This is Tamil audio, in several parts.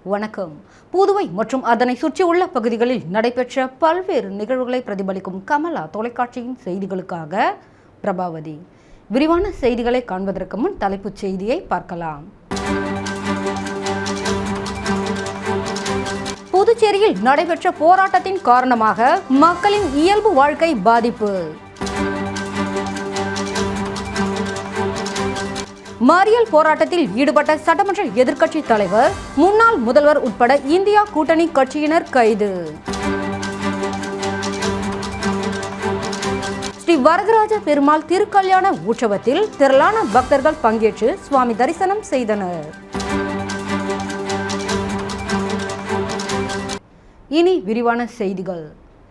வணக்கம். புதுவை மற்றும் அதனை சுற்றியுள்ள பகுதிகளில் நடைபெற்ற பல்வேறு நிகழ்வுகளை பிரதிபலிக்கும் கமலா தொலைக்காட்சியின் செய்திகளுக்காக பிரபாவதி. விரிவான செய்திகளை காண்பதற்கு முன் தலைப்புச் செய்தியை பார்க்கலாம். புதுச்சேரியில் நடைபெற்ற போராட்டத்தின் காரணமாக மக்களின் இயல்பு வாழ்க்கை பாதிப்பு. மறியல் போராட்டத்தில் ஈடுபட்ட சட்டமன்ற எதிர்க்கட்சி தலைவர், முன்னாள் முதல்வர் உட்பட இந்தியா கூட்டணி கட்சியினர் கைது. ஸ்ரீ வரதராஜ பெருமாள் திருக்கல்யாண உற்சவத்தில் திரளான பக்தர்கள் பங்கேற்று சுவாமி தரிசனம் செய்தனர். இனி விரிவான செய்திகள்.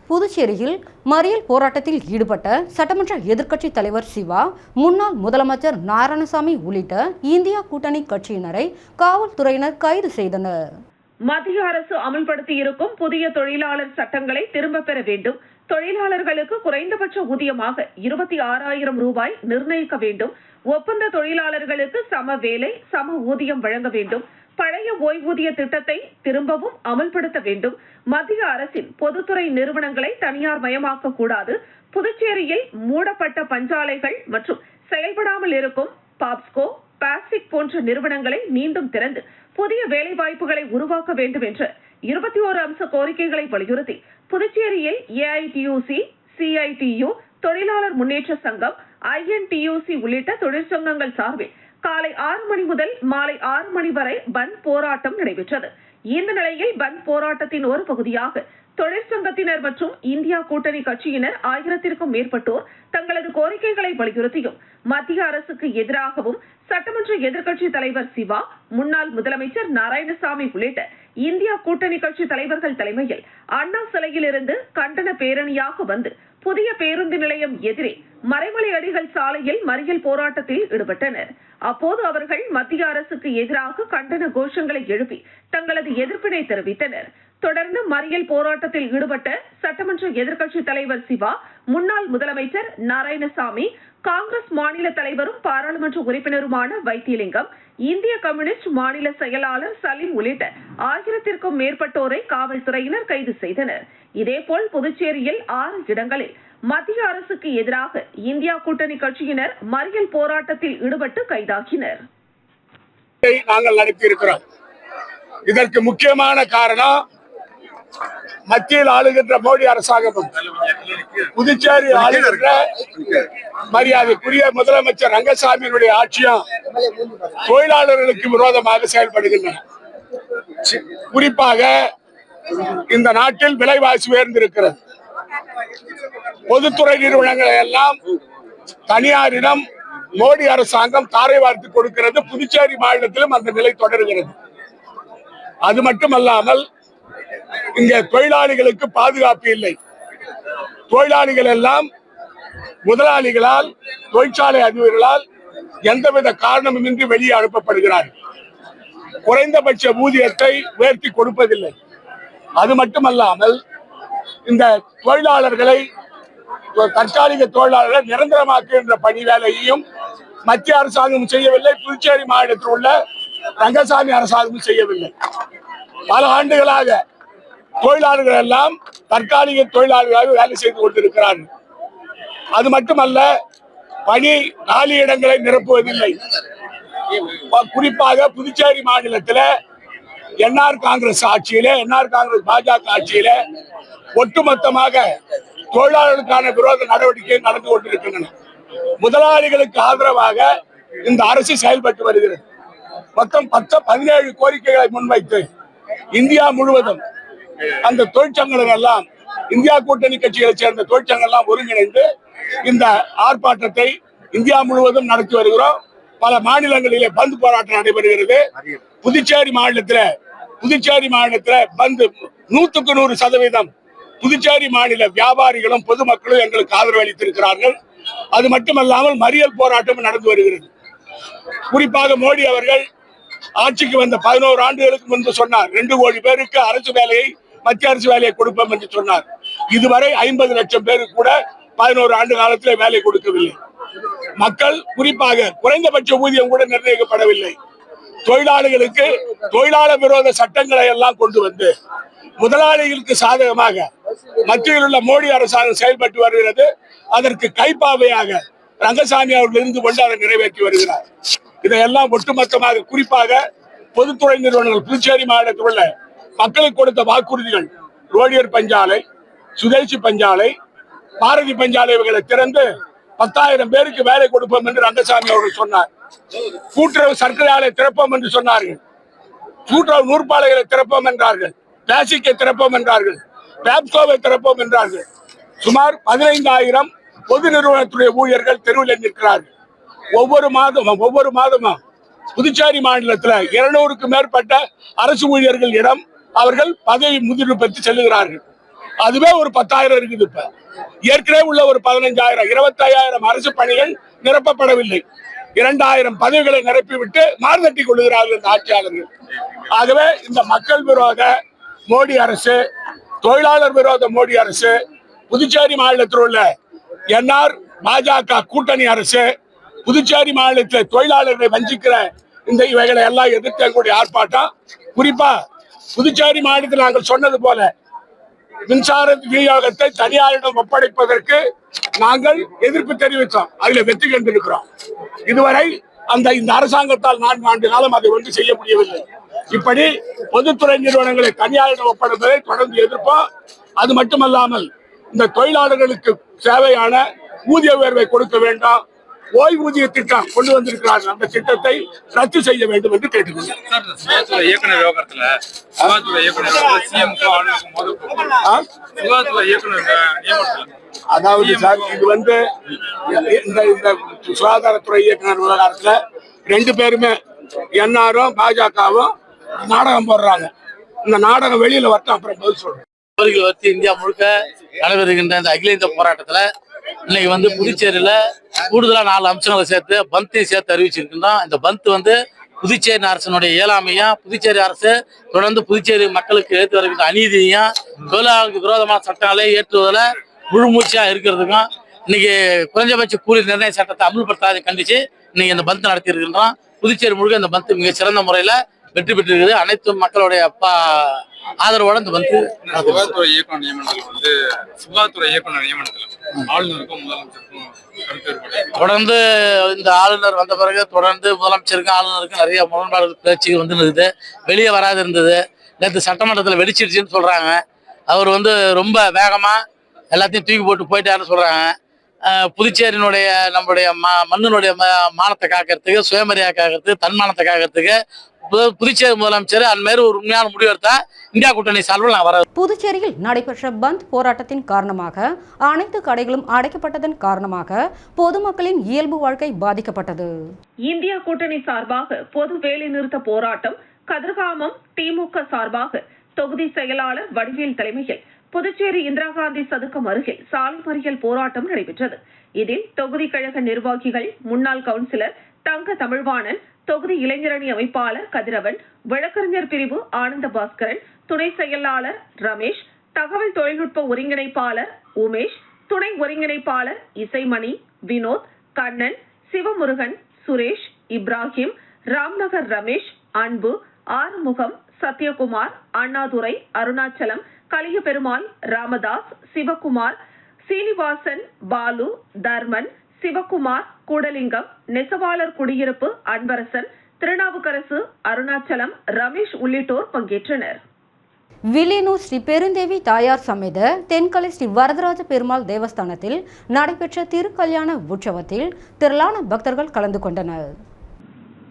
புதுச்சேரியில் மறியல் போராட்டத்தில் ஈடுபட்ட சட்டமன்ற எதிர்க்கட்சி தலைவர் சிவா, முன்னாள் முதலமைச்சர் நாராயணசாமி உள்ளிட்ட இந்தியா கூட்டணி கட்சியினரை காவல்துறையினர் கைது செய்தனர். மத்திய அரசு அமல்படுத்தி இருக்கும் புதிய தொழிலாளர் சட்டங்களை திரும்ப பெற வேண்டும். தொழிலாளர்களுக்கு குறைந்தபட்ச ஊதியமாக 26,000 ரூபாய் நிர்ணயிக்க வேண்டும். ஒப்பந்த தொழிலாளர்களுக்கு சம வேலை சம ஊதியம் வழங்க வேண்டும். பழைய ஓய்வூதிய திட்டத்தை திரும்பவும் அமல்படுத்த வேண்டும். மத்திய அரசின் பொதுத்துறை நிறுவனங்களை தனியார் மயமாக்க கூடாது. புதுச்சேரியில் மூடப்பட்ட பஞ்சாலைகள் மற்றும் செயல்படாமல் இருக்கும் பாப்ஸ்கோ, பாசிக் போன்ற நிறுவனங்களை மீண்டும் திறந்து புதிய வேலைவாய்ப்புகளை உருவாக்க வேண்டும் என்ற 21 அம்ச கோரிக்கைகளை வலியுறுத்தி புதுச்சேரியில் ஏஐடியூசி, சிஐடியு, தொழிலாளர் முன்னேற்ற சங்கம், ஐஎன்டியூசி உள்ளிட்ட தொழிற்சங்கங்கள் சார்பில் காலை 6 மணி முதல் மாலை 6 மணி வரை பந்த் போராட்டம் நடைபெற்றது. இந்த நிலையில் பந்த் போராட்டத்தின் ஒரு பகுதியாக தொழிற்சங்கத்தினர் மற்றும் இந்தியா கூட்டணி கட்சியினர் 1000க்கும் மேற்பட்டோர் தங்களது கோரிக்கைகளை வலியுறுத்தியும் மத்திய அரசுக்கு எதிராகவும் சட்டமன்ற எதிர்க்கட்சி தலைவர் சிவா, முன்னாள் முதலமைச்சர் நாராயணசாமி உள்ளிட்ட இந்தியா கூட்டணி கட்சி தலைவர்கள் தலைமையில் அண்ணா சிலையில் இருந்து கண்டன பேரணியாக வந்து புதிய பேருந்து நிலையம் எதிரே மறைமலை அடிகள் சாலையில் மறியல் போராட்டத்தில் ஈடுபட்டனர். அப்போது அவர்கள் மத்திய அரசுக்கு எதிராக கண்டன கோஷங்களை எழுப்பி தங்களது எதிர்ப்பினை தெரிவித்தனர். தொடர்ந்து மறியல் போராட்டத்தில் ஈடுபட்ட சட்டமன்ற எதிர்க்கட்சி தலைவர் சிவா, முன்னாள் முதலமைச்சர் நாராயணசாமி, காங்கிரஸ் மாநில தலைவரும் பாராளுமன்ற உறுப்பினருமான வைத்தியலிங்கம், இந்திய கம்யூனிஸ்ட் மாநில செயலாளர் சலீம் உள்ளிட்ட 1000க்கும் மேற்பட்டோரை காவல்துறையினர் கைது செய்தனர். இதேபோல் புதுச்சேரியில் 6 இடங்களில் மத்திய அரசுக்கு எதிராக இந்தியா கூட்டணி கட்சியினர் மறியல் போராட்டத்தில் ஈடுபட்டு கைதாகினர். நாங்கள் நடத்தியிருக்கிறோம். இதற்கு முக்கியமான காரணம் மத்தியில் ஆளுகின்ற மோடி அரசாங்கமும் புதுச்சேரி ஆளுகின்ற மரியாதைக்குரிய முதலமைச்சர் ரங்கசாமியினுடைய ஆட்சியும் தொழிலாளர்களுக்கு விரோதமாக செயல்படுகின்றன. குறிப்பாக இந்த நாட்டில் விலைவாசி உயர்ந்திருக்கிறது. பொதுத்துறை நிறுவனங்களை எல்லாம் தனியாரிடம் மோடி அரசாங்கம் தாரை வார்த்து கொடுக்கிறது. புதுச்சேரி மாநிலத்திலும் அந்த நிலை தொடர்கிறது. அது மட்டுமல்லாமல் இங்க தொழிலாளிகளுக்கு பாதுகாப்பு இல்லை. தொழிலாளிகள் எல்லாம் முதலாளிகளால், தொழிற்சாலை அதிபர்களால் எந்தவித காரணமுமின்றி வெளியே அனுப்பப்படுகிறார்கள். குறைந்தபட்ச ஊதியத்தை உயர்த்தி கொடுப்பதில்லை. அது மட்டுமல்லாமல் இந்த தொழிலாளர்களை, தற்காலிக தொழிலாளர்களை நிரந்தரமாக்குகின்ற பணி வேலையையும் மத்திய அரசாங்கம் செய்யவில்லை. புதுச்சேரி மாநிலத்தில் உள்ள ரங்கசாமி அரசாங்கம் செய்யவில்லை. பல ஆண்டுகளாக தொழிலாளர்கள் எல்லாம் தற்காலிக தொழிலாளர்களாக வேலை செய்து கொண்டிருக்கிறார்கள். அது மட்டுமல்ல, பணி காலி இடங்களை நிரப்புவதில்லை. குறிப்பாக புதுச்சேரி மாநிலத்தில் என்ஆர் காங்கிரஸ் ஆட்சியில, என்ஆர் காங்கிரஸ் பாஜக ஆட்சியில ஒட்டுமொத்தமாக தொழிலாளர்களுக்கான விரோத நடவடிக்கை நடந்து கொண்டிருக்கின்றன. முதலாளிகளுக்கு ஆதரவாக இந்த அரசு செயல்பட்டு வருகிறது. மொத்தம் 17 கோரிக்கைகளை முன்வைத்து இந்தியா முழுவதும் அந்த தொழிற்சங்கங்கள் எல்லாம், இந்தியா கூட்டணி கட்சிகளை சேர்ந்த தொழிற்சங்கங்கள் எல்லாம் ஒருங்கிணைந்து இந்த ஆர்ப்பாட்டத்தை இந்தியா முழுவதும் நடத்தி வருகிறோம். பல மாநிலங்களிலே பந்த் போராட்டம் நடைபெறுகிறது. புதுச்சேரி மாநிலத்தில் பந்த் 100க்கு 100% புதுச்சேரி மாநில வியாபாரிகளும் பொதுமக்களும் எங்களுக்கு ஆதரவு அளித்திருக்கிறார்கள். அது மட்டுமல்லாமல் மறியல் போராட்டம் நடந்து வருகிறது. குறிப்பாக மோடி அவர்கள் ஆட்சிக்கு வந்த 11 ஆண்டுகளுக்கு முன்பு சொன்னார், 2 கோடி பேருக்கு அரசு வேலையை, மத்திய அரசு வேலையை கொடுப்போம் என்று சொன்னார். இதுவரை 50 லட்சம் பேருக்கு கூட 11 ஆண்டு காலத்தில் வேலை கொடுக்கவில்லை. மக்கள் குறிப்பாக குறைந்தபட்ச ஊதியம் கூட நிர்ணயிக்கப்படவில்லை. தொழிலாளிகளுக்கு தொழிலாளர் விரோத சட்டங்களை எல்லாம் கொண்டு வந்து முதலாளிகளுக்கு சாதகமாக மத்தியில் உள்ள மோடி அரசாங்கம் செயல்பட்டு வருகிறது. அதற்கு கைப்பாவையாக ரங்கசாமி அவர்கள் இருந்து கொண்டு அதை நிறைவேற்றி வருகிறார். இதையெல்லாம் ஒட்டுமொத்தமாக குறிப்பாக பொதுத்துறை நிறுவனங்கள் புதுச்சேரி மாநிலத்தில் உள்ள மக்களுக்கு கொடுத்த வாக்குறுதிகள் ரோடியர் பஞ்சாலை, சுதேசி பஞ்சாலை, பாரதி பஞ்சாலை இவைகளை திறந்து 10,000 பேருக்கு வேலை கொடுப்போம் என்று ரங்கசாமி அவர்கள் சொன்னார். கூட்டுறவு சர்க்கரை ஆலை திறப்போம் என்று சொன்னார்கள். கூட்டுறவு நூற்பாலைகளை திறப்போம் என்றார்கள். பிளாஸ்டிக்கை திறப்போம் என்றார்கள். பேப்கோவை திறப்போம் என்றார்கள். சுமார் 15,000 பொது நிறுவனத்துடைய ஊழியர்கள் தெருவில் நிற்கிறார்கள். ஒவ்வொரு மாதமும் புதுச்சேரி மாநிலத்தில் 200க்கு மேற்பட்ட அரசு ஊழியர்கள் இடம் அவர்கள் பதவி முதிர்வு பெற்று செல்லுகிறார்கள். அதுவே ஒரு 10,000 இருக்குது. இப்ப ஏற்கனவே உள்ள ஒரு 15,000 25,000 அரசு பணிகள் நிரப்பப்படவில்லை. 2,000 பதவிகளை நிரப்பிவிட்டு மார்தட்டி கொள்கிறார்கள் இந்த ஆட்சியாளர்கள். ஆகவே இந்த மக்கள் விரோத மோடி அரசு, தொழிலாளர் விரோத மோடி அரசு, புதுச்சேரி மாநிலத்தில் உள்ள என்ஆர் பாஜக கூட்டணி அரசு, புதுச்சேரி மாநிலத்தில் தொழிலாளர்களை வஞ்சிக்கிற இந்த இவைகளை எல்லாம் எதிர்க்கக்கூடிய ஆர்ப்பாட்டம். குறிப்பா புதுச்சேரி மாநிலத்தில் நாங்கள் சொன்னது போல மின்சார விநியோகத்தை தனியாரிடம் ஒப்படைப்பதற்கு நாங்கள் எதிர்ப்பு தெரிவித்தோம். அதில் வெற்றி கண்டிருக்கிறோம். இதுவரை இந்த அரசாங்கத்தால் 4 ஆண்டு காலம் அதை ஒன்று செய்ய முடியவில்லை. இப்படி பொதுத்துறை நிறுவனங்களை தனியாரிடம் ஒப்படைப்பதை தொடர்ந்து எதிர்ப்போம். அது மட்டுமல்லாமல் இந்த தொழிலாளர்களுக்கு தேவையான ஊதிய உயர்வை கொடுக்க வேண்டாம், ஓய்வூதிய திட்டம் கொண்டு வந்திருக்கிறார்கள். அந்த திட்டத்தை ரத்து செய்ய வேண்டும் என்று கேட்டுக்கொள்கிறேன். அதாவது சார், இது இந்த சுகாதாரத்துறை இயக்குனர் விவகாரத்துல 2 பேருமே என்ஆரும் பாஜகவும் நாடகம் போடுறாங்க. இந்த நாடகம் வெளியில வரட்டும், அப்புறம் பதில் சொல்றேன். இந்தியா முழுக்க நடைபெறுகின்ற இந்த அகில இந்திய போராட்டத்துல இன்னைக்கு புதுச்சேரியில கூடுதலா 4 அம்சங்களை சேர்த்து பந்தையும் சேர்த்து அறிவிச்சிருக்கின்றோம். இந்த பந்த் புதுச்சேரி அரசனுடைய இயலாமையும், புதுச்சேரி அரசு தொடர்ந்து புதுச்சேரி மக்களுக்கு ஏற்று வருகின்ற அநீதியையும், தொழிலாளர்களுக்கு விரோதமான சட்டங்களை ஏற்றுவதில் முழு மூச்சா இருக்கிறதுக்கும், இன்னைக்கு குறைஞ்சபட்ச கூலி நிர்ணய சட்டத்தை அமல்படுத்தாத கண்டிச்சு இன்னைக்கு இந்த பந்த் நடத்தி இருக்கின்றோம். புதுச்சேரி முழுக்க இந்த பந்த் மிக சிறந்த முறையில வெற்றி பெற்றிருக்குது. அனைத்து மக்களுடைய ஆதரவோட இந்த பந்த். சுகாதாரத்துறை இயக்குனர் நியமனத்தில் சுகாதாரத்துறை இயக்குனர் நியமனத்தில் ஆளுநருக்கும் முதலமைச்சருக்கும் தொடர்ந்து இந்த ஆளுநர் வந்த பிறகு தொடர்ந்து முதலமைச்சருக்கும் ஆளுநருக்கும் நிறைய முரண்பாடு பேச்சுகள் இருந்தது. வெளியே வராது இருந்தது. நேற்று சட்டமன்றத்தில் வெடிச்சிருச்சுன்னு சொல்றாங்க. அவர் ரொம்ப வேகமா எல்லாத்தையும் தூக்கி போட்டு போயிட்டாருன்னு சொல்றாங்க. புதுச்சேரியினுடைய நம்மளுடைய மண்ணினுடைய மானத்தை காக்கிறதுக்கு, சுயமரியாதை காக்கிறதுக்கு, தன்மானத்தை காக்கிறதுக்கு புதுச்சேரி முதலமைச்சர் அந்மாதிரி ஒரு உண்மையான முடிவெடுத்தா இந்தியா கூட்டணி சார்பில் நான் வர. புதுச்சேரியில் நடைபெற்ற பந்த் போராட்டத்தின் காரணமாக அனைத்து கடைகளும் அடைக்கப்பட்டதன் காரணமாக பொதுமக்களின் இயல்பு வாழ்க்கை பாதிக்கப்பட்டது. இந்தியா கூட்டணி சார்பாக பொது வேலை நிறுத்த போராட்டம் கதிர்காமம் திமுக சார்பாக தொகுதி செயலாளர் வடிவேல் தலைமையில் புதுச்சேரி இந்திரா காந்தி சதுக்கம் அருகில் சாலை மறியல் போராட்டம் நடைபெற்றது. இதில் தொகுதி கழக நிர்வாகிகள், முன்னாள் கவுன்சிலர் தங்க தமிழ்வாணன், தொகுதி இளைஞரணி அமைப்பாளர் கதிரவன், வழக்கறிஞர் பிரிவு ஆனந்த பாஸ்கரன், துணை செயலாளர் ரமேஷ், தகவல் தொழில்நுட்ப ஒருங்கிணைப்பாளர் உமேஷ், துணை ஒருங்கிணைப்பாளர் இசைமணி, வினோத், கண்ணன், சிவமுருகன், சுரேஷ், இப்ராஹிம், ராம்நகர் ரமேஷ், அன்பு, ஆறுமுகம், சத்யகுமார், அண்ணாதுரை, அருணாச்சலம், கலியபெருமாள், ராமதாஸ், சிவகுமார், சீனிவாசன், பாலு, தர்மன், சிவகுமார், கூடலிங்கம், நெசவாளர் குடியிருப்பு அன்பரசன், திருநாவுக்கரசு, அருணாச்சலம், ரமேஷ் உள்ளிட்டோர் பங்கேற்றனர். வில்லியனூர் ஸ்ரீ பெருந்தேவி தாயார் சமேத தென்கலை ஸ்ரீ வரதராஜ பெருமாள் தேவஸ்தானத்தில் நடைபெற்ற திருக்கல்யாண உற்சவத்தில் திரளான பக்தர்கள் கலந்து கொண்டனர்.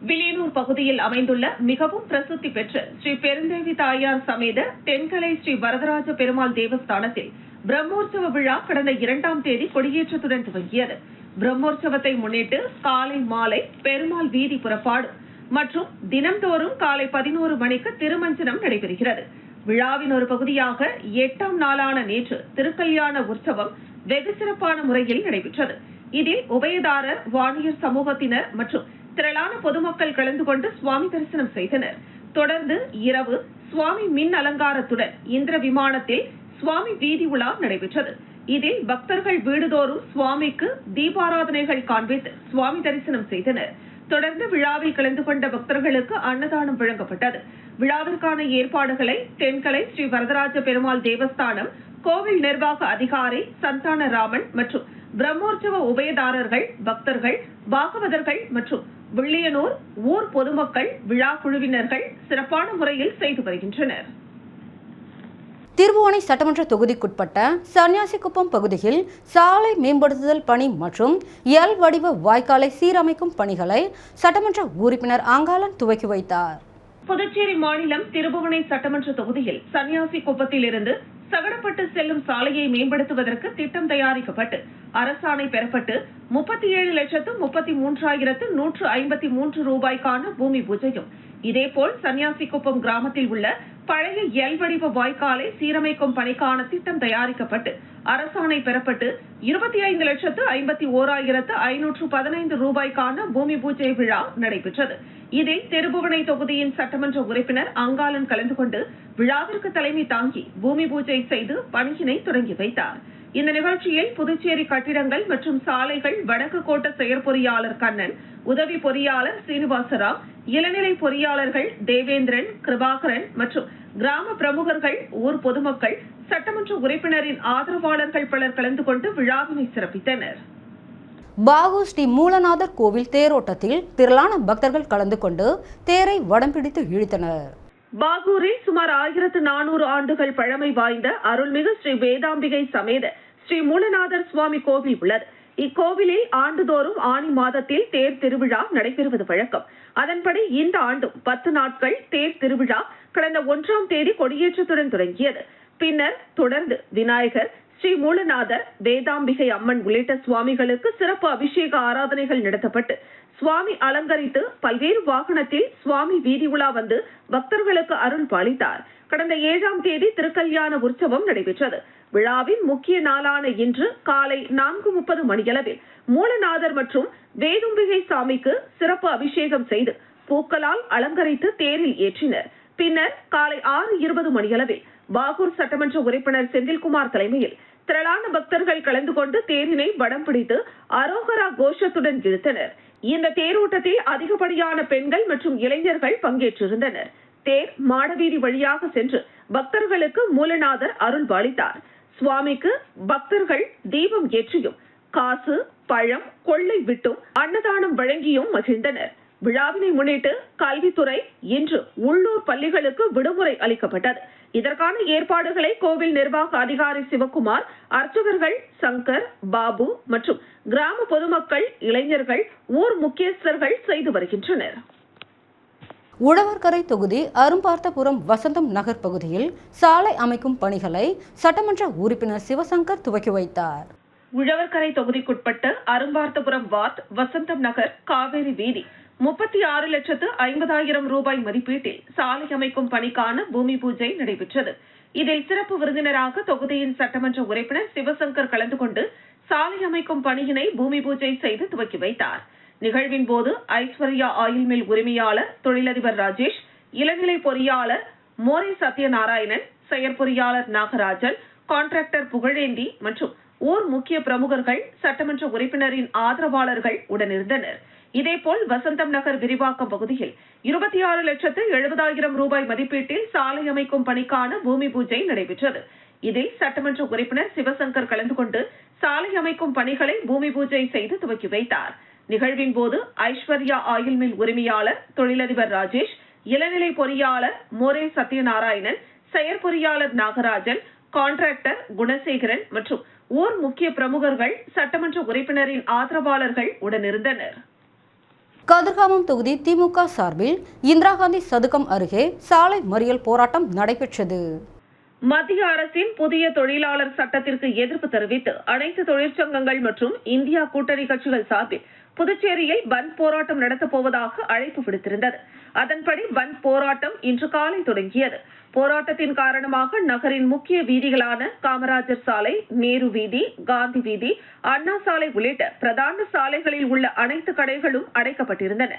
வில்லியனூர் பகுதியில் அமைந்துள்ள மிகவும் பிரசித்தி பெற்ற ஸ்ரீ பெருந்தேவி தாயார் சமேத தென்கலை ஸ்ரீ வரதராஜ பெருமாள் தேவஸ்தானத்தில் பிரம்மோற்சவ விழா கடந்த 2ஆம் தேதி கொடியேற்றத்துடன் துவங்கியது. பிரம்மோற்சவத்தை முன்னிட்டு காலை மாலை பெருமாள் வீதி புறப்பாடு மற்றும் தினம்தோறும் காலை 11 மணிக்கு திருமஞ்சனம் நடைபெறுகிறது. விழாவின் ஒரு பகுதியாக 8ஆம் நாளான நேற்று திருக்கல்யாண உற்சவம் வெகு சிறப்பான முறையில் நடைபெற்றது. இதில் உபயதாரர், வாணியர் சமூகத்தினர் மற்றும் திரளான பொதுமக்கள் கலந்து கொண்டு சுவாமி தரிசனம் செய்தனர். தொடர்ந்து இரவு சுவாமி மின் அலங்காரத்துடன் இந்திர விமானத்தில் சுவாமி வீதி உலா நடைபெற்றது. இதில் பக்தர்கள் வீடுதோறும் சுவாமிக்கு தீபாராதனைகள் காண்பித்து சுவாமி தரிசனம் செய்தனர். தொடர்ந்து விழாவில் கலந்து கொண்ட பக்தர்களுக்கு அன்னதானம் வழங்கப்பட்டது. விழாவிற்கான ஏற்பாடுகளை தென்கலை ஸ்ரீ வரதராஜ பெருமாள் தேவஸ்தானம், கோவில் நிர்வாக அதிகாரி சந்தானராமன் மற்றும் பிரம்மோற்சவ உபயதாரர்கள், பக்தர்கள், பாகவதர்கள் மற்றும் வில்லியனூர் ஊர் பொதுமக்கள், விழா குழுவினர்கள் சிறப்பான முறையில் செய்து வருகின்றனர். திருபுவனை சட்டமன்ற தொகுதிக்குட்பட்ட சன்னியாசிக்குப்பம் பகுதியில் சாலை மேம்படுத்துதல் பணி மற்றும் எல் வடிவ வாய்க்காலை சீரமைக்கும் பணிகளை சட்டமன்ற உறுப்பினர் அங்காளன் துவக்கி வைத்தார். புதுச்சேரி மாநிலம் திருபுவனை சட்டமன்ற தொகுதியில் சன்னியாசிக்குப்பத்தில் இருந்து சகடப்பட்டு செல்லும் சாலையை மேம்படுத்துவதற்கு திட்டம் தயாரிக்கப்பட்டு அரசாணை பெறப்பட்டு 37,33,153 ரூபாய்க்கான பூமி பூஜையும், இதேபோல் சன்னியாசிக்குப்பம் கிராமத்தில் உள்ள பழைய எல் வடிவ வாய்க்காலை சீரமைக்கும் பணிக்கான திட்டம் தயாரிக்கப்பட்டு அரசாணை பெறப்பட்டு 25,51,515 ரூபாய்க்கான பூமி பூஜை விழா நடைபெற்றது. இதில் திருபுவனை தொகுதியின் சட்டமன்ற உறுப்பினர் அங்காளன் கலந்து கொண்டு விழாவிற்கு தலைமை தாங்கி பூமி பூஜை செய்து பணியினை தொடங்கி வைத்தார். இந்த நிகழ்ச்சியில் புதுச்சேரி கட்டிடங்கள் மற்றும் சாலைகள் வடக்கு கோட்ட செயற்பொறியாளர் கண்ணன், உதவி பொறியாளர் சீனிவாசராவ், இளநிலை பொறியாளர்கள் தேவேந்திரன், கிருபாகரன் மற்றும் கிராம பிரமுகர்கள், ஊர் பொதுமக்கள், சட்டமன்ற உறுப்பினரின் ஆதரவாளர்கள் பலர் கலந்து கொண்டு விழாவினை சிறப்பித்தனர். பாகூர் ஸ்ரீ மூலநாதர் கோவில் தேரோட்டத்தில் திரளான பக்தர்கள் கலந்து கொண்டு தேரை வடம் பிடித்து இழுத்தனர். பாகூரில் சுமார் 1400 ஆண்டுகள் பழமை வாய்ந்த அருள்மிகு ஸ்ரீ வேதாம்பிகை சமேத ஸ்ரீ மூலநாதர் சுவாமி கோவில் உள்ளது. இக்கோவிலில் ஆண்டுதோறும் ஆனி மாதத்தில் தேர் திருவிழா நடைபெறுவது வழக்கம். அதன்படி இந்த ஆண்டும் 10 நாட்கள் தேர் திருவிழா கடந்த 1ஆம் தேதி கொடியேற்றத்துடன் தொடங்கியது. பின்னர் தொடர்ந்து விநாயகர், ஸ்ரீ மூலநாதர், வேதாம்பிகை அம்மன் உள்ளிட்ட சுவாமிகளுக்கு சிறப்பு அபிஷேக ஆராதனைகள் நடத்தப்பட்டு சுவாமி அலங்கரித்து பல்வேறு வாகனத்தில் சுவாமி வீதி உலா வந்து பக்தர்களுக்கு அருள் பாலித்தார். கடந்த 7ஆம் தேதி திருக்கல்யாண உற்சவம் நடைபெற்றது. விழாவின் முக்கிய நாளான இன்று காலை 4:30 மணியளவில் மூலநாதர் மற்றும் வேதும்பிகை சாமிக்கு சிறப்பு அபிஷேகம் செய்து பூக்களால் அலங்கரித்து தேரில் ஏற்றினர். பின்னர் காலை 6:20 மணியளவில் பாகூர் சட்டமன்ற உறுப்பினர் செந்தில்குமார் தலைமையில் திரளான பக்தர்கள் கலந்து கொண்டு தேரினை வடம் பிடித்து அரோகரா கோஷத்துடன் இழுத்தனர். இந்த தேரோட்டத்தில் அதிகப்படியான பெண்கள் மற்றும் இளைஞர்கள் பங்கேற்றிருந்தனர். தேர் மாடவீதி வழியாக சென்று பக்தர்களுக்கு மூலநாதர் அருள் பாலித்தார். சுவாமிக்கு பக்தர்கள் தீபம் ஏற்றியும் காசு, பழம், கொள்ளை விட்டும் அன்னதானம் வழங்கியும் மகிழ்ந்தனர். விழாவினை முன்னிட்டு கல்வித்துறை இன்று உள்ளூர் பள்ளிகளுக்கு விடுமுறை அளிக்கப்பட்டது. இதற்கான ஏற்பாடுகளை கோவில் நிர்வாக அதிகாரி சிவகுமார், அர்ச்சகர்கள் சங்கர், பாபு மற்றும் கிராம பொதுமக்கள், இளைஞர்கள், ஊர் முக்கியஸ்தர்கள் செய்து வருகின்றனர். உழவர்கரை தொகுதி அரும்பார்த்தபுரம் வசந்தம் நகர் பகுதியில் சாலை அமைக்கும் பணிகளை சட்டமன்ற உறுப்பினர் சிவசங்கர் துவக்கி வைத்தார். உழவர்கரை தொகுதிக்குட்பட்ட அரும்பார்த்தபுரம் வார்டு வசந்தம் நகர் காவேரி வீதி 36,50,000 ரூபாய் மதிப்பீட்டில் சாலை அமைக்கும் பணிக்கான பூமி பூஜை நடைபெற்றது. இதில் சிறப்பு விருந்தினராக தொகுதியின் சட்டமன்ற உறுப்பினர் சிவசங்கர் கலந்து கொண்டு சாலை அமைக்கும் பணியினை பூமி பூஜை செய்து துவக்கி வைத்தார். நிகழ்வின் போது ஐஸ்வர்யா ஆயில் மில் உரிமையாளர் தொழிலதிபர் ராஜேஷ், இளநிலை பொறியாளர் மோரே சத்யநாராயணன், செயற்பொறியாளர் நாகராஜன், கான்ட்ராக்டர் புகழேந்தி மற்றும் ஊர் முக்கிய பிரமுகர்கள், சட்டமன்ற உறுப்பினரின் ஆதரவாளர்கள் உடனிருந்தனர். இதேபோல் வசந்தம் நகர் விரிவாக்கம் பகுதியில் 26,70,000 ரூபாய் மதிப்பீட்டில் சாலை அமைக்கும் பணிக்கான பூமி பூஜை நடைபெற்றது. இதில் சட்டமன்ற உறுப்பினர் சிவசங்கர் கலந்து கொண்டு சாலை அமைக்கும் பணிகளை பூமி பூஜை செய்து துவக்கி வைத்தார். நிகழ்வின் போது ஐஸ்வர்யா ஆயில் மில் உரிமையாளர் தொழிலதிபர் ராஜேஷ், இளநிலை பொறியாளர் மோரே சத்யநாராயணன், செயற்பொறியாளர் நாகராஜன், கான்ட்ராக்டர் குணசேகரன் மற்றும் ஊர் முக்கிய பிரமுகர்கள், சட்டமன்ற உறுப்பினரின் ஆதரவாளர்கள் உடனிருந்தனர். கதிர்காமம் தொகுதி திமுக சார்பில் இந்திரா காந்தி சதுக்கம் அருகே சாலை மறியல் போராட்டம் நடைபெற்றது. மத்திய அரசின் புதிய தொழிலாளர் சட்டத்திற்கு எதிர்ப்பு தெரிவித்து அனைத்து தொழிற்சங்கங்கள் மற்றும் இந்தியா கூட்டணி கட்சிகள் சார்பில் புதுச்சேரியில் பந்த் போராட்டம் நடத்தப் போவதாக அழைப்பு விடுத்திருந்தது. அதன்படி பந்த் போராட்டம் இன்று காலை தொடங்கியது. போராட்டத்தின் காரணமாக நகரின் முக்கிய வீதிகளான காமராஜர் சாலை, நேரு வீதி, காந்தி வீதி, அண்ணா சாலை உள்ளிட்ட பிரதான சாலைகளில் உள்ள அனைத்து கடைகளும் அடைக்கப்பட்டிருந்தன.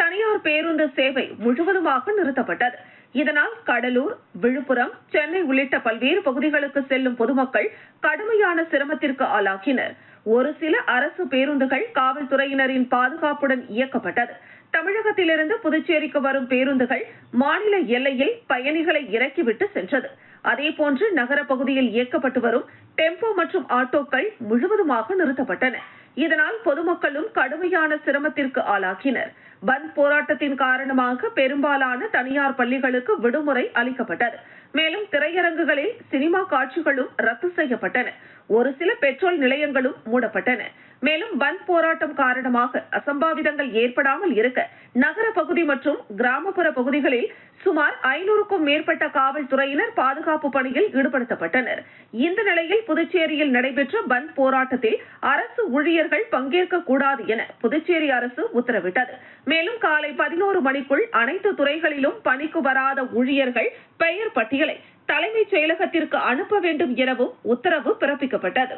தனியார் பேருந்து சேவை முழுவதுமாக நிறுத்தப்பட்டது. இதனால் கடலூர், விழுப்புரம், சென்னை உள்ளிட்ட பல்வேறு பகுதிகளுக்கு செல்லும் பொதுமக்கள் கடுமையான சிரமத்திற்கு ஆளாகினர். ஒரு சில அரசு பேருந்துகள் காவல்துறையினரின் பாதுகாப்புடன் இயக்கப்பட்டது. தமிழகத்திலிருந்து புதுச்சேரிக்கு வரும் பேருந்துகள் மாநில எல்லையில் பயணிகளை இறக்கிவிட்டு சென்றது. அதேபோன்று நகர பகுதியில் இயக்கப்பட்டு வரும் டெம்போ மற்றும் ஆட்டோக்கள் முழுவதுமாக நிறுத்தப்பட்டன. இதனால் பொதுமக்களும் கடுமையான சிரமத்திற்கு ஆளாகினர். பந்த் போராட்டத்தின் காரணமாக பெரும்பாலான தனியார் பள்ளிகளுக்கு விடுமுறை அளிக்கப்பட்டது. மேலும் திரையரங்குகளில் சினிமா காட்சிகளும் ரத்து செய்யப்பட்டன. ஒரு சில பெட்ரோல் நிலையங்களும் மூடப்பட்டன. மேலும் பந்த் போராட்டம் காரணமாக அசம்பாவிதங்கள் ஏற்படாமல் இருக்க நகர பகுதி மற்றும் கிராமப்புற பகுதிகளில் சுமார் 500க்கும் மேற்பட்ட காவல்துறையினர் பாதுகாப்பு பணியில் ஈடுபடுத்தப்பட்டனர். இந்த நிலையில் புதுச்சேரியில் நடைபெற்ற பந்த் போராட்டத்தில் அரசு ஊழியர்கள் பங்கேற்க கூடாது என புதுச்சேரி அரசு உத்தரவிட்டது. மேலும் காலை 11 மணிக்குள் அனைத்து துறைகளிலும் பணிக்கு வராத ஊழியர்கள் பெயர் பட்டியலை தலைமைச் செயலகத்திற்கு அனுப்ப வேண்டும் எனவும் உத்தரவு பிறப்பிக்கப்பட்டது.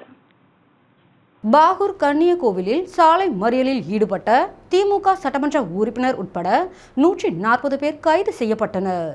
பாகூர் கன்னியகோவிலில் சாலை மறியலில் ஈடுபட்ட திமுக சட்டமன்ற உறுப்பினர் உட்பட 140 பேர் கைது செய்யப்பட்டனர்.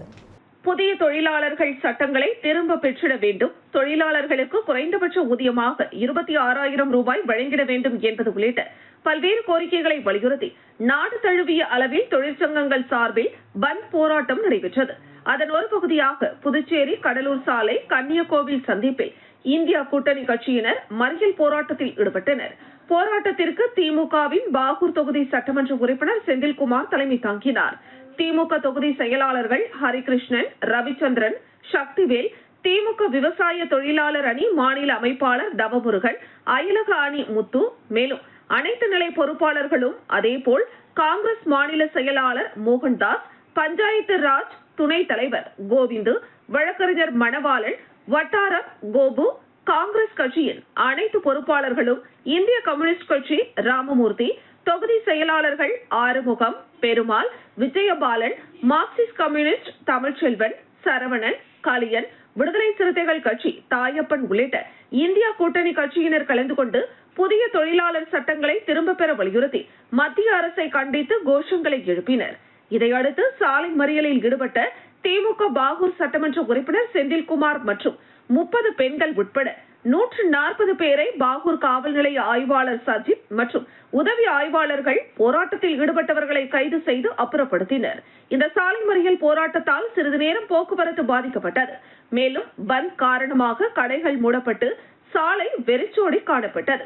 புதிய தொழிலாளர்கள் சட்டங்களை திரும்ப பெற்றிட வேண்டும், தொழிலாளர்களுக்கு குறைந்தபட்ச ஊதியமாக 26,000 ரூபாய் வழங்கிட வேண்டும் என்பது உள்ளிட்ட பல்வேறு கோரிக்கைகளை வலியுறுத்தி நாடு தழுவிய அளவில் தொழிற்சங்கங்கள் சார்பில் பந்த் போராட்டம் நடைபெற்றது. அதன் ஒரு பகுதியாக புதுச்சேரி கடலூர் சாலை கன்னியகோவில் சந்திப்பில் இந்தியா கூட்டணி கட்சியினர் மறியல் போராட்டத்தில் ஈடுபட்டனர். போராட்டத்திற்கு திமுகவின் பாகூர் தொகுதி சட்டமன்ற உறுப்பினர் செந்தில்குமார் தலைமை தாங்கினார். திமுக தொகுதி செயலாளர்கள் ஹரிகிருஷ்ணன், ரவிச்சந்திரன், சக்திவேல், திமுக விவசாய தொழிலாளர் அணி மாநில அமைப்பாளர் தவமுருகன், அயலக அணி முத்து, மேலும் அனைத்து நிலை பொறுப்பாளர்களும், அதேபோல் காங்கிரஸ் மாநில செயலாளர் மோகன்தாஸ், பஞ்சாயத்து ராஜ் துணைத் தலைவர் கோவிந்து, வழக்கறிஞர் மணவாளன், வட்டாரம் கோபு, காங்கிரஸ் கட்சியின் அனைத்து பொறுப்பாளர்களும், இந்திய கம்யூனிஸ்ட் கட்சி ராமமூர்த்தி, தொகுதி செயலாளர்கள் ஆறுமுகம், பெருமாள், விஜயபாலன், மார்க்சிஸ்ட் கம்யூனிஸ்ட் தமிழ்ச்செல்வன், சரவணன், கலியன், விடுதலை சிறுத்தைகள் கட்சி தாயப்பன் உள்ளிட்ட இந்தியா கூட்டணி கட்சியினர் கலந்து கொண்டு புதிய தொழிலாளர் சட்டங்களை திரும்ப பெற வலியுறுத்தி மத்திய அரசை கண்டித்து கோஷங்களை எழுப்பினர். இதையடுத்து சாலை மறியலில் ஈடுபட்ட திமுக பாகூர் சட்டமன்ற உறுப்பினர் செந்தில்குமார் மற்றும் 30 பெண்கள் உட்பட 140 பேரை பாகூர் காவல் நிலைய ஆய்வாளர் சஜித் மற்றும் உதவி ஆய்வாளர்கள் போராட்டத்தில் ஈடுபட்டவர்களை கைது செய்து அப்புறப்படுத்தினர். இந்த சாலை மறியல் போராட்டத்தால் சிறிது நேரம் போக்குவரத்து பாதிக்கப்பட்டது. மேலும் பந்த் காரணமாக கடைகள் மூடப்பட்டு சாலை வெறிச்சோடி காணப்பட்டது.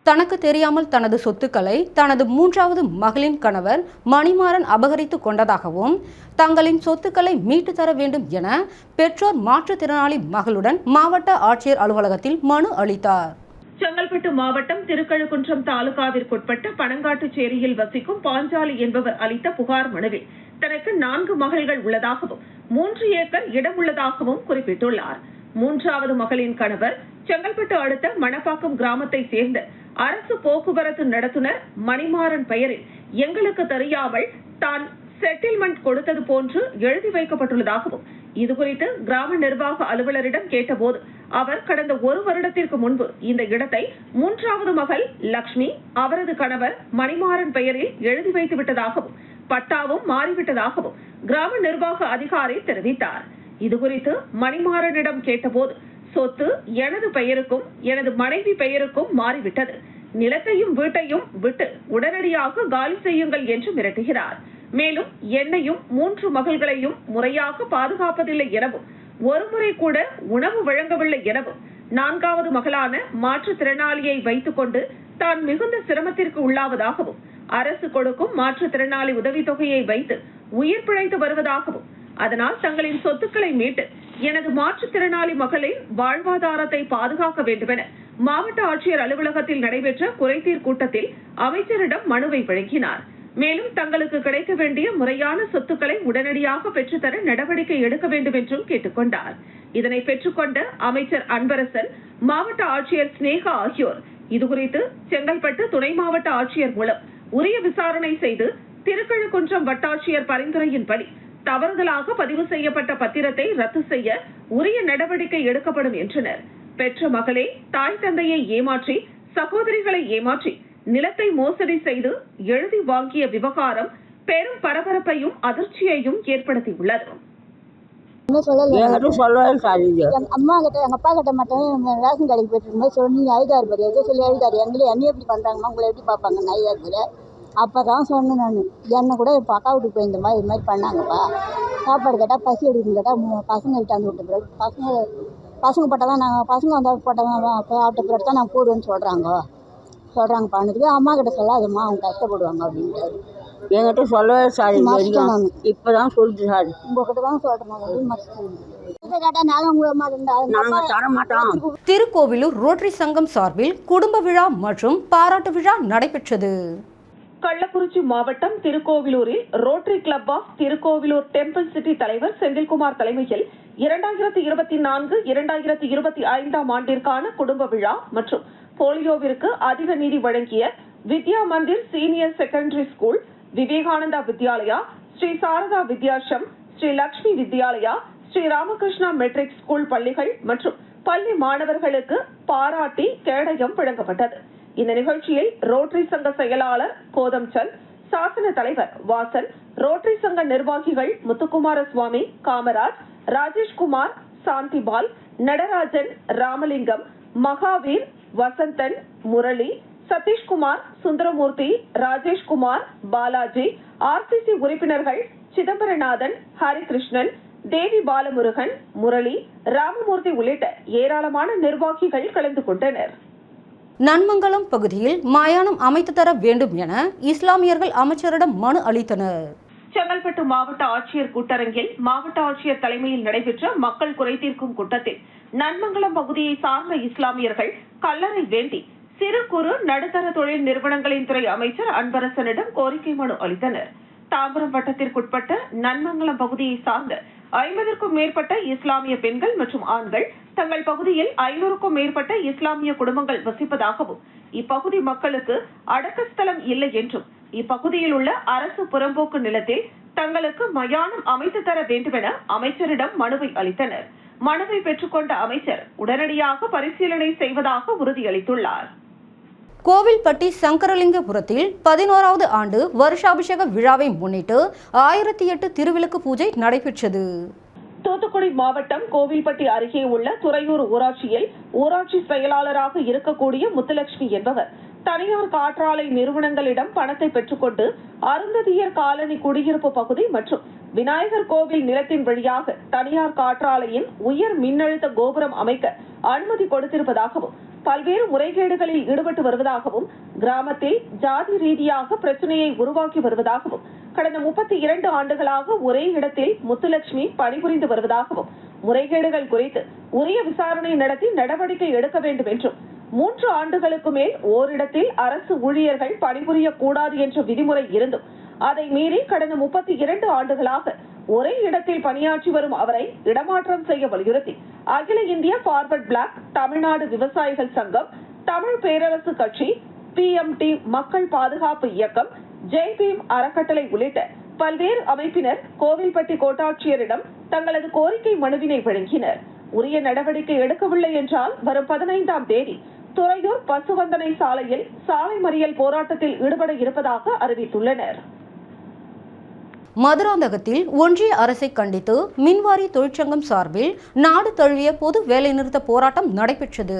தனக்கு தெரியாமல் தனது சொத்துக்களை தனது 3வது மகளின் கணவர் மணிமாறன் அபகரித்து கொண்டதாகவும் தங்களின் சொத்துக்களை மீட்டு தர வேண்டும் என பெற்றோர் மாற்றுத்திறனாளி மகளுடன் மாவட்ட ஆட்சியர் அலுவலகத்தில் மனு அளித்தார். செங்கல்பட்டு மாவட்டம் திருக்கழுக்குன்றம் தாலுகாவிற்குட்பட்ட பனங்காட்டுச்சேரியில் வசிக்கும் பாஞ்சாலி என்பவர் அளித்த புகார் மனுவில் தனக்கு 4 மகள்கள் உள்ளதாகவும் 3 ஏக்கர் இடம் உள்ளதாகவும் குறிப்பிட்டுள்ளார். 3வது மகளின் கணவர் செங்கல்பட்டு அடுத்த மணப்பாக்கம் கிராமத்தை சேர்ந்த அரசு போக்குவரத்து நடத்துனர் மணிமாறன் பெயரில் எங்களுக்கு தெரியாமல் தான் செட்டில்மெண்ட் கொடுத்தது போன்று எழுதி வைக்கப்பட்டுள்ளதாகவும் இதுகுறித்து கிராம நிர்வாக அலுவலரிடம் கேட்டபோது அவர் கடந்த 1 வருடத்திற்கு முன்பு இந்த இடத்தை 3வது மகள் லட்சுமி அவரது கணவர் மணிமாறன் பெயரில் எழுதி வைத்து விட்டதாகவும் பட்டாவும் மாறிவிட்டதாகவும் கிராம நிர்வாக அதிகாரி தெரிவித்தார். இதுகுறித்து மணிமாறனிடம் கேட்டபோது சொத்து எனது பெயருக்கும் எனது மனைவி பெயருக்கும் மாறிவிட்டது, நிலத்தையும் வீட்டையும் விட்டு உடனடியாக காலி செய்யுங்கள் என்று மிரட்டுகிறார். மேலும் என்னையும் 3 மகள்களையும் முறையாக பாதுகாப்பதில்லை எனவும் ஒருமுறை கூட உணவு வழங்கவில்லை எனவும் 4வது மகளான மாற்றுத்திறனாளியை வைத்துக் கொண்டு தான் மிகுந்த சிரமத்திற்கு உள்ளாவதாகவும் அரசு கொடுக்கும் மாற்றுத்திறனாளி உதவித்தொகையை வைத்து உயிர் பிழைத்து வருவதாகவும் அதனால் தங்களின் சொத்துக்களை மீட்டு எனது மாற்றுத்திறனாளி மகளின் வாழ்வாதாரத்தை பாதுகாக்க வேண்டுமென மாவட்ட ஆட்சியர் அலுவலகத்தில் நடைபெற்ற குறைதீர் கூட்டத்தில் அமைச்சரிடம் மனுவை வழங்கினார். மேலும் தங்களுக்கு கிடைக்க வேண்டிய முறையான சொத்துக்களை உடனடியாக பெற்றுத்தர நடவடிக்கை எடுக்க வேண்டும் என்றும் கேட்டுக்கொண்டார். இதனை பெற்றுக்கொண்ட அமைச்சர் அன்பரசன், மாவட்ட ஆட்சியர் ஸ்னேகா ஆகியோர் இதுகுறித்து செங்கல்பட்டு துணை மாவட்ட ஆட்சியர் மூலம் உரிய விசாரணை செய்து திருக்கழுக்குன்றம் வட்டாட்சியர் பரிந்துரையின்படி தவறுதலாக பதிவு செய்யப்பட்ட பத்திரத்தை ரத்து செய்ய உரிய நடவடிக்கை எடுக்கப்படும் என்றனர். பெற்ற மகளே தாய் தந்தையை ஏமாற்றி சகோதரிகளை ஏமாற்றி நிலத்தை மோசடி செய்து எழுதி வாங்கிய விவகாரம் பெரும் பரபரப்பையும் அதிர்ச்சியையும் ஏற்படுத்தியுள்ளது. அம்மா கிட்ட எங்க அப்பா கிட்ட மட்டும் ரேஷன் கடைக்கு போயிட்டு இருக்கும்போது சொல்லி ஐதாறு பேர் எதோ சொல்லி எழுதாரு எங்களை என்ன எப்படி பண்றாங்கம்மா உங்களை எப்படி பார்ப்பாங்க ஐதாறு பேர் அப்போ தான் சொன்னேன் நான். என்னை கூட இப்போ அக்கா வீட்டுக்கு போயிருந்தோமா, இது மாதிரி பண்ணாங்கப்பா. சாப்பாடு கேட்டால் பசி எடுக்குன்னு கேட்டால் பசங்க விட்டாந்து விட்ட பிறகு பசங்க போட்டால் தான் நாங்கள் பசங்க வந்தால் போட்டால் தான் சாப்பிட்ட பிறகு தான் நான் போடுவேன்னு சொல்கிறாங்க பண்ணதுக்கு அம்மா கிட்ட சொல்லாதம்மா அவங்க கஷ்டப்படுவாங்க அப்படின்ட்டாரு. என்கிட்ட சொல்லவே சார் நான் இப்போ தான் சொல்லுது சார். உங்ககிட்ட தான் சொல்கிறேன் நான் கேட்டால் நானும் உங்களை நாங்கள் தர மாட்டோம். திருக்கோவிலூர் ரோட்டரி சங்கம் சார்பில் குடும்ப விழா மற்றும் பாராட்டு விழா நடைபெற்றது. கள்ளக்குறிச்சி மாவட்டம் திருக்கோவிலூரில் rotary club of Tirukkoilur temple city தலைவர் செந்தில்குமார் தலைமையில் 2024-2025 ஆண்டிற்கான குடும்ப விழா மற்றும் போலியோவிற்கு அதிக நிதி வழங்கிய Vidya Mandir senior secondary school, Vivekananda Vidyalaya, Sri Sarada Vidyashram, Sri Lakshmi Vidyalaya, Sri Ramakrishna matric school பள்ளிகள் மற்றும் பள்ளி மாணவர்களுக்கு பாராட்டி கேடயம் வழங்கப்பட்டது. இந்த நிகழ்ச்சியில் ரோட்டரி சங்க செயலாளர் கோதம்சந்த், சாசன தலைவர் வாசன், ரோட்டரி சங்க நிர்வாகிகள் முத்துக்குமார சுவாமி, காமராஜ், ராஜேஷ்குமார், சாந்திபால், நடராஜன், ராமலிங்கம், மகாவீர், வசந்தன், முரளி, சதீஷ்குமார், சுந்தரமூர்த்தி, ராஜேஷ்குமார், பாலாஜி, ஆர்சிசி உறுப்பினர்கள் சிதம்பரநாதன், ஹரிகிருஷ்ணன், தேவி பாலமுருகன், முரளி, ராமமூர்த்தி உள்ளிட்ட ஏராளமான நிர்வாகிகள் கலந்து கொண்டனர். நன்மங்கலம் பகுதியில் மயானம் அமைத்து தர வேண்டும் என இஸ்லாமியர்கள் அமைச்சரிடம் மனு அளித்தனர். செங்கல்பட்டு மாவட்ட ஆட்சியர் கூட்டரங்கில் மாவட்ட ஆட்சியர் தலைமையில் நடைபெற்ற மக்கள் குறைதீர்க்கும் கூட்டத்தில் நன்மங்கலம் பகுதியை சார்ந்த இஸ்லாமியர்கள் கல்லறை வேண்டி சிறு குறு நடுத்தர தொழில் நிறுவனங்களின் துறை அமைச்சர் அன்பரசனிடம் கோரிக்கை மனு அளித்தனர். தாம்பரம் வட்டத்திற்குட்பட்ட நன்மங்கலம் பகுதியை சார்ந்த 50க்கும் மேற்பட்ட இஸ்லாமிய பெண்கள் மற்றும் ஆண்கள் தங்கள் பகுதியில் 500க்கும் மேற்பட்ட இஸ்லாமிய குடும்பங்கள் வசிப்பதாகவும், இப்பகுதி மக்களுக்கு அடக்கஸ்தலம் இல்லை என்றும், இப்பகுதியில் உள்ள அரசு புறம்போக்கு நிலத்தில் தங்களுக்கு மயானம் அமைத்து தர வேண்டும் என அமைச்சரிடம் மனுவை அளித்தனர். மனுவை பெற்றுக்கொண்ட அமைச்சர் உடனடியாக பரிசீலனை செய்வதாக உறுதியளித்துள்ளார். கோவில்பட்டி சங்கரலிங்கபுரத்தில் 11வது ஆண்டு வருஷாபிஷேக விழாவை முன்னிட்டு 1008 திருவிளக்கு பூஜை நடைபெற்றது. தூத்துக்குடி மாவட்டம் கோவில்பட்டி அருகே உள்ள துறையூர் ஊராட்சியில் ஊராட்சி செயலாளராக இருக்கக்கூடிய முத்துலட்சுமி என்பவர் தனியார் காற்றாலை நிறுவனங்களிடம் பணத்தை பெற்றுக்கொண்டு அருந்ததியர் காலனி குடியிருப்பு பகுதி மற்றும் விநாயகர் கோவில் நிலத்தின் வழியாக தனியார் காற்றாலையின் உயர் மின்னழுத்த கோபுரம் அமைக்க அனுமதி கொடுத்திருப்பதாகவும், பல்வேறு முறைகேடுகளில் ஈடுபட்டு வருவதாகவும், கிராமத்தில் ஜாதி ரீதியாக பிரச்சனையை உருவாக்கி வருவதாகவும், கடந்த 32 ஆண்டுகளாக ஒரே இடத்தில் முத்துலட்சுமி பணிபுரிந்து வருவதாகவும், முறைகேடுகள் குறித்து உரிய விசாரணை நடத்தி நடவடிக்கை எடுக்க வேண்டும் என்றும், 3 ஆண்டுகளுக்கு மேல் ஓரிடத்தில் அரசு ஊழியர்கள் பணிபுரியக்கூடாது என்ற விதிமுறை இருந்தும் அதை மீறி கடந்த 32 ஆண்டுகளாக ஒரே இடத்தில் பணியாற்றி வரும் அவரை இடமாற்றம் செய்ய வலியுறுத்தி அகில இந்திய ஃபார்வர்ட் பிளாக், தமிழ்நாடு விவசாயிகள் சங்கம், தமிழ் பேரரசு கட்சி, PMT மக்கள் பாதுகாப்பு இயக்கம், ஜெய் பீம் அறக்கட்டளை உள்ளிட்ட பல்வேறு அமைப்பினர் கோவில்பட்டி கோட்டாட்சியரிடம் தங்களது கோரிக்கை மனுவினை வழங்கினர். உரிய நடவடிக்கை எடுக்கவில்லை என்றால் வரும் 15ஆம் தேதி துறையூர் பசுவந்தனை சாலையில் சாலை மறியல் போராட்டத்தில் ஈடுபட இருப்பதாக அறிவித்துள்ளனர். மதுராந்தகத்தில் ஒன்றிய அரசை கண்டித்து மின்வாரிய தொழிற்சங்கம் சார்பில் நாடு தழுவிய பொது வேலைநிறுத்த போராட்டம் நடைபெற்றது.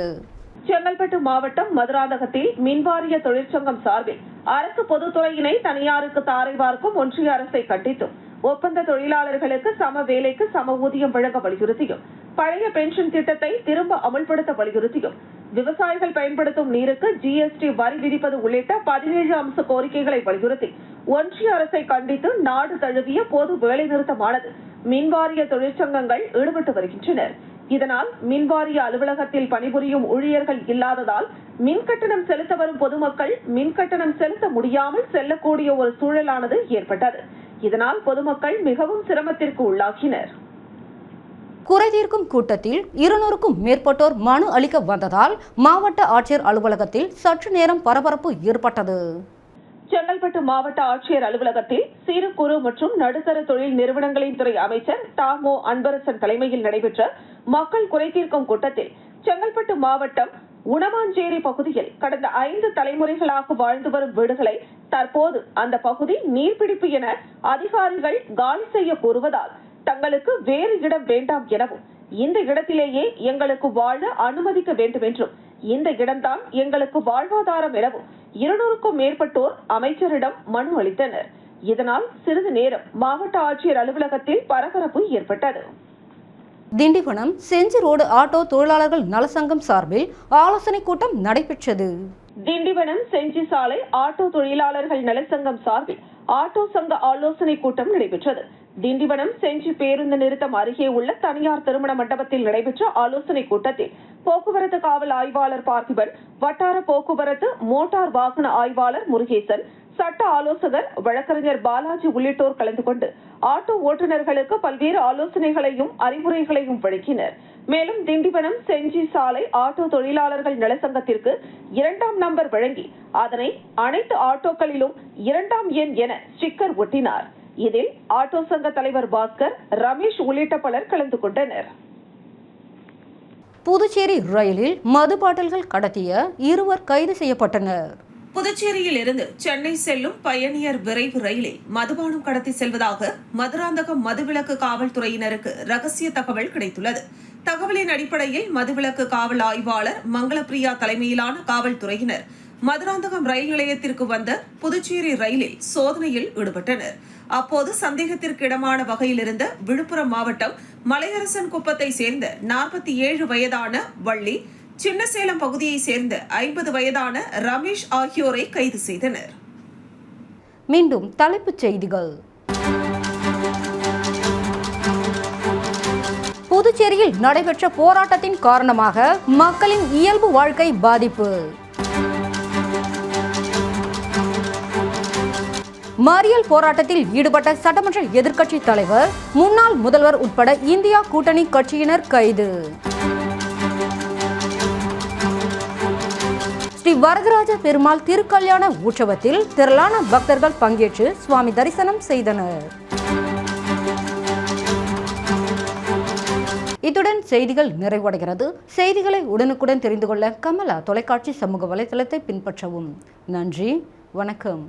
செங்கல்பட்டு மாவட்டம் மதுராந்தகத்தில் மின்வாரிய தொழிற்சங்கம் சார்பில் அரசு பொதுத்துறையினை தனியாருக்கு தாரை பார்க்கும் ஒன்றிய அரசை கண்டித்தும், ஒப்பந்த தொழிலாளர்களுக்கு சம வேலைக்கு சம ஊதியம் வழங்க வலியுறுத்தியும், பழைய பென்ஷன் திட்டத்தை திரும்ப அமல்படுத்த வலியுறுத்தியும், விவசாயிகள் பயன்படுத்தும் நீருக்கு GST வரி விதிப்பது உள்ளிட்ட 17 அம்ச கோரிக்கைகளை வலியுறுத்தி ஒன்றிய அரசை கண்டித்து நாடு தழுவிய பொது வேலைநிறுத்தமானது மின்வாரிய தொழிற்சங்கங்கள் ஈடுபட்டு வருகின்றனர். இதனால் மின்வாரிய அலுவலகத்தில் பணிபுரியும் ஊழியர்கள் இல்லாததால் மின்கட்டணம் செலுத்த வரும் பொதுமக்கள் மின்கட்டணம் செலுத்த முடியாமல் செல்லக்கூடிய ஒரு சூழலானது ஏற்பட்டது. இதனால் பொதுமக்கள் மிகவும் சிரமத்திற்கு உள்ளாகினர். குறைதீர்க்கும் கூட்டத்தில் 200க்கும் மேற்பட்டோர் மனு அளிக்க வந்ததால் மாவட்ட ஆட்சியர் அலுவலகத்தில் சற்று நேரம் பரபரப்பு ஏற்பட்டது. செங்கல்பட்டு மாவட்ட ஆட்சியர் அலுவலகத்தில் சிறு குறு மற்றும் நடுத்தர தொழில் நிறுவனங்களின் துறை அமைச்சர் தாமோ அன்பரசன் தலைமையில் நடைபெற்ற மக்கள் குறைதீர்க்கும் கூட்டத்தில் செங்கல்பட்டு மாவட்டம் உணமாஞ்சேரி பகுதியில் கடந்த 5 தலைமுறைகளாக வாழ்ந்து வரும் வீடுகளை தற்போது அந்த பகுதி நீர்பிடிப்பு என அதிகாரிகள் காலி செய்ய கோருவதால் தங்களுக்கு வேறு இடம் வேண்டாம் எனவும், இந்த இடத்திலேயே எங்களுக்கு வாழ அனுமதிக்க வேண்டும் என்றும், இந்த இடம்தான் எங்களுக்கு வாழ்வாதாரம் எனவும் 200க்கும் மேற்பட்டோர் அமைச்சரிடம் மனு அளித்தனர். இதனால் சிறிது நேரம் மாவட்ட ஆட்சியர் அலுவலகத்தில் பரபரப்பு ஏற்பட்டது. திண்டிவனம் செஞ்சி ரோடு ஆட்டோ தொழிலாளர்கள் நலசங்கம் சார்பில் ஆலோசனை கூட்டம் நடைபெற்றது. திண்டிவனம் செஞ்சி சாலை ஆட்டோ தொழிலாளர்கள் நலசங்கம் சார்பில் ஆட்டோ சங்க ஆலோசனை கூட்டம் நடைபெற்றது. திண்டிவனம் செஞ்சி பேருந்து நிறுத்தம் அருகே உள்ள தனியார் திருமண மண்டபத்தில் நடைபெற்ற ஆலோசனை கூட்டத்தில் போக்குவரத்து காவல் ஆய்வாளர் பார்த்திபன், வட்டார போக்குவரத்து மோட்டார் வாகன ஆய்வாளர் முருகேசன், சட்ட ஆலோசகர் வழக்கறிஞர் பாலாஜி உள்ளிட்டோர் கலந்து கொண்டு ஆட்டோ ஓட்டுநர்களுக்கு பல்வேறு ஆலோசனைகளையும் அறிவுரைகளையும் வழங்கினர். மேலும் திண்டிவனம் செஞ்சி சாலை ஆட்டோ தொழிலாளர்கள் நலசங்கத்திற்கு 2ஆம் நம்பர் வழங்கி அதனை அனைத்து ஆட்டோக்களிலும் 2ஆம் எண் என ஸ்டிக்கர் ஒட்டினார். இதில் ஆட்டோ சங்க தலைவர் பாஸ்கர், ரமேஷ் உள்ளிட்ட பலர் கலந்து கொண்டனர். புதுச்சேரி ரயிலில் மது பாட்டில்கள் கடத்திய 2 கைது செய்யப்பட்டனர். புதுச்சேரியில் இருந்து சென்னை செல்லும் பயணியர் விரைவு ரயிலை மதுபானம் கடத்தி செல்வதாக மதுராந்தகம் மதுவிலக்கு காவல்துறையினருக்கு ரகசிய தகவல் கிடைத்துள்ளது. தகவலின் அடிப்படையில் மதுவிலக்கு காவல் ஆய்வாளர் மங்களப்பிரியா தலைமையிலான காவல்துறையினர் மதுராந்தகம் ரயில் நிலையத்திற்கு வந்த புதுச்சேரி ரயிலில் சோதனையில் ஈடுபட்டனர். அப்போது சந்தேகத்திற்கு இடமான வகையில் இருந்த விழுப்புரம் மாவட்டம் மலையரசன் குப்பத்தை சேர்ந்த 47 வயதான வள்ளி, சின்னசேலம் பகுதியை சேர்ந்த 50 வயதான ரமேஷ் ஆகியோரை கைது செய்தனர். மீண்டும் தலைப்புச் செய்திகள். புதுச்சேரியில் நடைபெற்ற போராட்டத்தின் காரணமாக மக்களின் இயல்பு வாழ்க்கை பாதிப்பு. மறியல் போராட்டத்தில் ஈடுபட்ட சட்டமன்ற எதிர்க்கட்சி தலைவர், முன்னாள் முதல்வர் உட்பட இந்தியா கூட்டணி கட்சியினர் கைது. ஸ்ரீ வரதராஜ பெருமாள் திருக்கல்யாண உற்சவத்தில் திரளான பக்தர்கள் பங்கேற்று சுவாமி தரிசனம் செய்தனர். இத்துடன் செய்திகள் நிறைவடைகிறது. செய்திகளை உடனுக்குடன் தெரிந்து கொள்ள கமலா தொலைக்காட்சி சமூக வலைதளத்தை பின்பற்றவும். நன்றி, வணக்கம்.